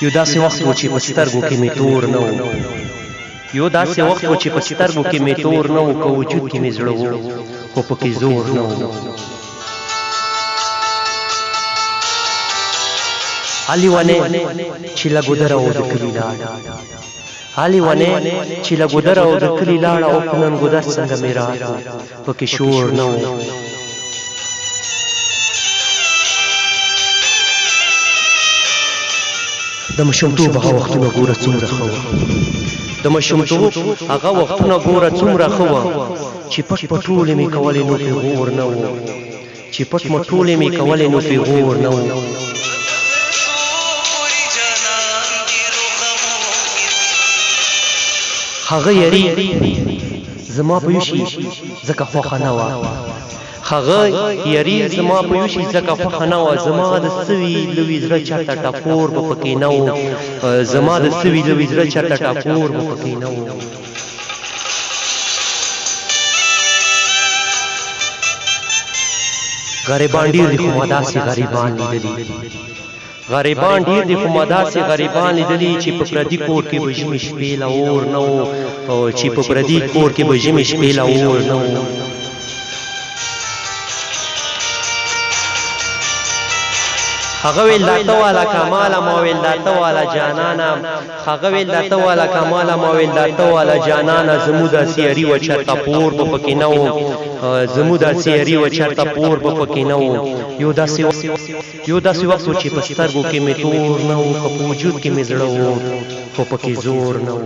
یو داسې وخت و چې په سترګو کې مې تور نه و یو داسې وخت و چې په سترګو کې مې تور نه و که وجود کې مې زړه و خو پکې زور نه و علي ونې چې له ګودره او د کلي لاړه علي ونې چې له ګودره او د کلي لاړه او په نن ګودر څنګه مې راغله پکې شور نه و د ماشومتوب هغه وختونه ګوره څومره ښه وه د ماشومتوب هغه وختونه ګوره څومره ښه وه چې پټ پټولې مې کولې نو پې غور نه و چې پټ مټولې مې کولې نو پې غور نه و هغه یاري زما په یوشي ځکه خوښه نه وه هغه یاري زما په یوشي ځکه خوښه نه وه زما د سوي لوی زړه چېرته ټکور به پکې نه و زما د سوي لوی زړه چېرته ټکور به پکې نه و غریبان ډېر دي خو ما داسې غریبان لیدلي غریبان ډېر دي خو ما داسې غریبان لیدلي چې په پردي کور کې به ژمي شپې له اور نه و چې په پردي کور کې به ژمي شپې له اور نه و هغه ویل دا ته والا کماله ما ویل دا ته والا جانانه هغه ویل دا ته والا کماله ما ویل دا ته والا جانانه زموږ داسې یاري وه چېرته پور به پکې نه و زموږ داسې یاري وه چېرته پور به پکې نه و یو داسې وخت و چې په سترګو کې مې تور نه و که په وجود کې مې زړه و خو پکې زور نه و